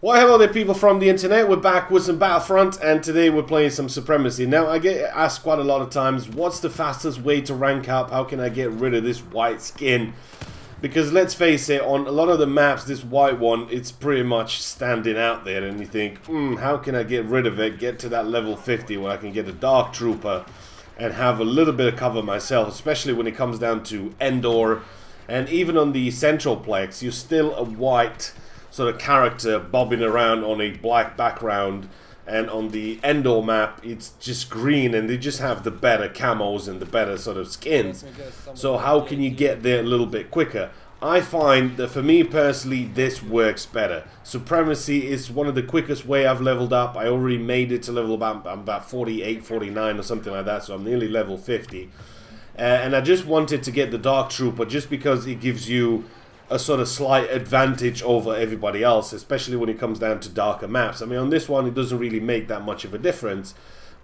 Well, hello there people from the internet. We're back with some Battlefront and today we're playing some Supremacy. Now, I get asked quite a lot of times, what's the fastest way to rank up? How can I get rid of this white skin? Because let's face it, on a lot of the maps, this white one, it's pretty much standing out there and you think, how can I get rid of it? Get to that level 50 where I can get a Dark Trooper and have a little bit of cover myself, especially when it comes down to Endor. And even on the Central Plex, you're still a white sort of character bobbing around on a black background, and on the Endor map it's just green and they just have the better camos and the better sort of skins. So how can you get there a little bit quicker? I find that for me personally this works better. Supremacy is one of the quickest way I've leveled up. I already made it to level about 48, 49 or something like that, so I'm nearly level 50. And I just wanted to get the Dark Trooper just because it gives you a sort of slight advantage over everybody else, especially when it comes down to darker maps. I mean, on this one it doesn't really make that much of a difference,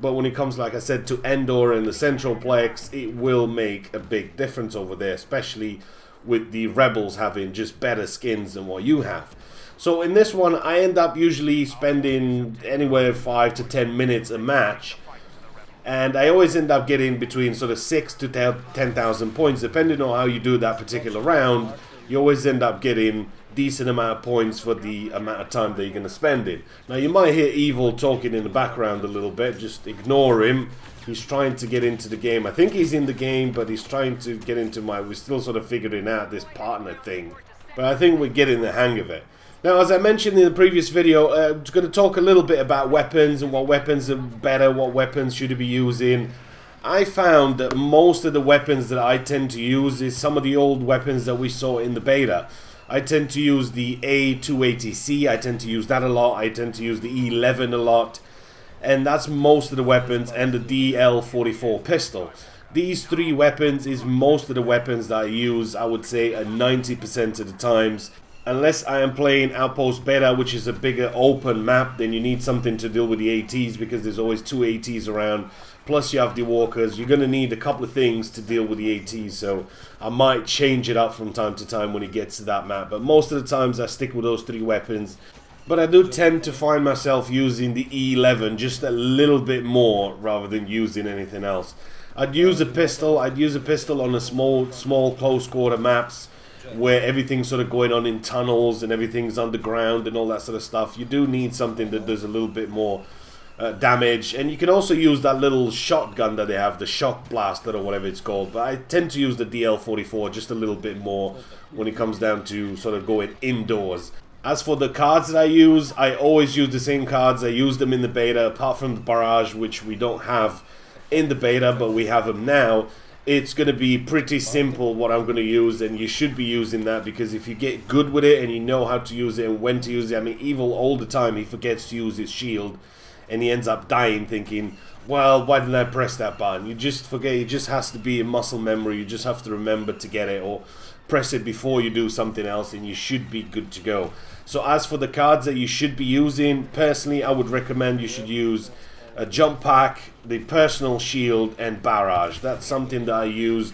but when it comes, like I said, to Endor and the Central Plex, it will make a big difference over there, especially with the rebels having just better skins than what you have. So in this one I end up usually spending anywhere 5 to 10 minutes a match, and I always end up getting between sort of 6,000 to 10,000 points depending on how you do that particular round. You always end up getting decent amount of points for the amount of time that you're going to spend it. Now you might hear Evil talking in the background a little bit, just ignore him. He's trying to get into the game. I think he's in the we're still sort of figuring out this partner thing. But I think we're getting the hang of it. Now, as I mentioned in the previous video, I'm going to talk a little bit about weapons and what weapons are better, what weapons should you be using. I found that most of the weapons that I tend to use is some of the old weapons that we saw in the beta. I tend to use the A280C, I tend to use that a lot, I tend to use the E11 a lot, and that's most of the weapons, and the DL44 pistol. These three weapons is most of the weapons that I use, I would say, at 90% of the times. Unless I am playing Outpost Beta, which is a bigger open map, then you need something to deal with the ATs because there's always two ATs around. Plus you have the walkers. You're going to need a couple of things to deal with the ATs, so I might change it up from time to time when it gets to that map. But most of the times I stick with those three weapons. But I do tend to find myself using the E11 just a little bit more rather than using anything else. I'd use a pistol. I'd use a pistol on the small close quarter maps where everything's sort of going on in tunnels and everything's underground and all that sort of stuff. You do need something that does a little bit more damage, and you can also use that little shotgun that they have, the shock blaster or whatever it's called, but I tend to use the DL44 just a little bit more when it comes down to sort of going indoors. As for the cards that I use, I always use the same cards. I use them in the beta, apart from the barrage, which we don't have in the beta, but we have them now. It's going to be pretty simple what I'm going to use, and you should be using that because if you get good with it and you know how to use it and when to use it. I mean, Evil all the time, he forgets to use his shield and he ends up dying thinking, well, why didn't I press that button? You just forget. It just has to be a muscle memory. You just have to remember to get it or press it before you do something else and you should be good to go. So as for the cards that you should be using, personally I would recommend you should use a jump pack, the personal shield, and barrage. That's something that I used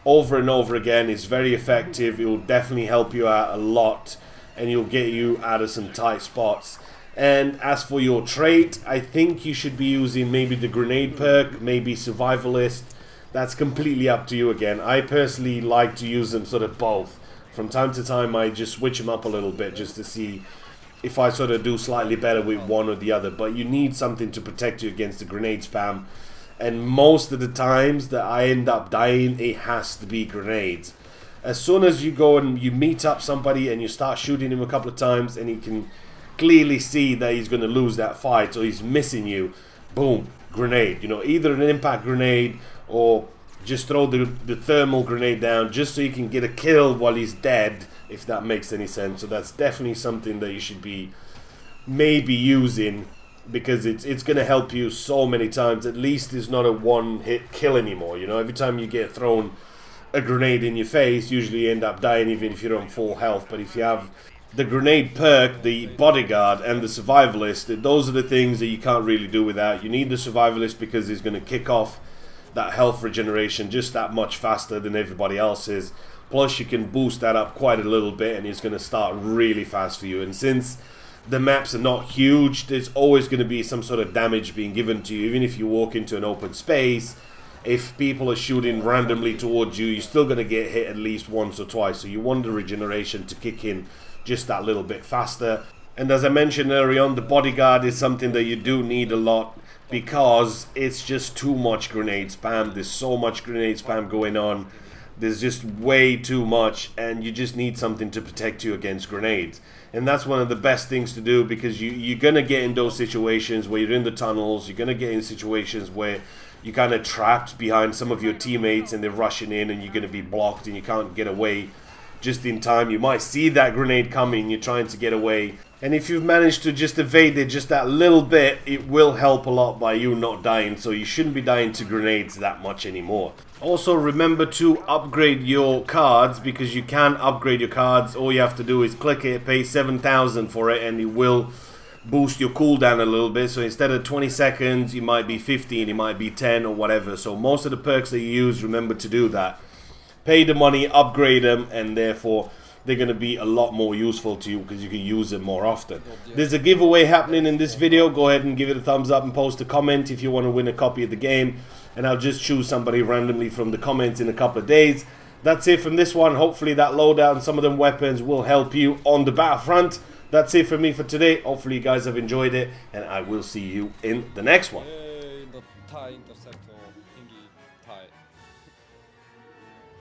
over and over again. It's very effective. It will definitely help you out a lot and you'll get you out of some tight spots. And as for your trait, I think you should be using maybe the grenade perk, maybe survivalist. That's completely up to you again. I personally like to use them sort of both. From time to time I just switch them up a little bit just to see if I sort of do slightly better with one or the other. But you need something to protect you against the grenade spam. And most of the times that I end up dying, it has to be grenades. As soon as you go and you meet up somebody and you start shooting him a couple of times and he can clearly see that he's going to lose that fight or he's missing you, boom, grenade. You know, either an impact grenade or just throw the thermal grenade down just so you can get a kill while he's dead, if that makes any sense. So that's definitely something that you should be maybe using because it's going to help you so many times. At least it's not a one-hit kill anymore. You know, every time you get thrown a grenade in your face, usually you end up dying even if you're on full health. But if you have the grenade perk, the bodyguard, and the survivalist, those are the things that you can't really do without. You need the survivalist because he's going to kick off that health regeneration just that much faster than everybody else is. Plus you can boost that up quite a little bit and it's going to start really fast for you. And since the maps are not huge, there's always going to be some sort of damage being given to you. Even if you walk into an open space, if people are shooting randomly towards you, you're still going to get hit at least once or twice. So you want the regeneration to kick in just that little bit faster. And as I mentioned earlier on, the bodyguard is something that you do need a lot, because it's just too much grenade spam. There's so much grenade spam going on. There's just way too much, and you just need something to protect you against grenades. And that's one of the best things to do, because you're going to get in those situations where you're in the tunnels. You're going to get in situations where you're kind of trapped behind some of your teammates and they're rushing in, and you're going to be blocked and you can't get away just in time. You might see that grenade coming, you're trying to get away. And if you've managed to just evade it just that little bit, it will help a lot by you not dying. So you shouldn't be dying to grenades that much anymore. Also, remember to upgrade your cards, because you can upgrade your cards. All you have to do is click it, pay 7,000 for it, and it will boost your cooldown a little bit. So instead of 20 seconds, you might be 15, it might be 10 or whatever. So most of the perks that you use, remember to do that. Pay the money, upgrade them, and therefore they're going to be a lot more useful to you, because you can use them more often. There's a giveaway happening in this video. Go ahead and give it a thumbs up and post a comment if you want to win a copy of the game, and I'll just choose somebody randomly from the comments in a couple of days. That's it from this one. Hopefully that loadout and some of them weapons will help you on the battlefront. That's it from me for today. Hopefully you guys have enjoyed it, and I will see you in the next one.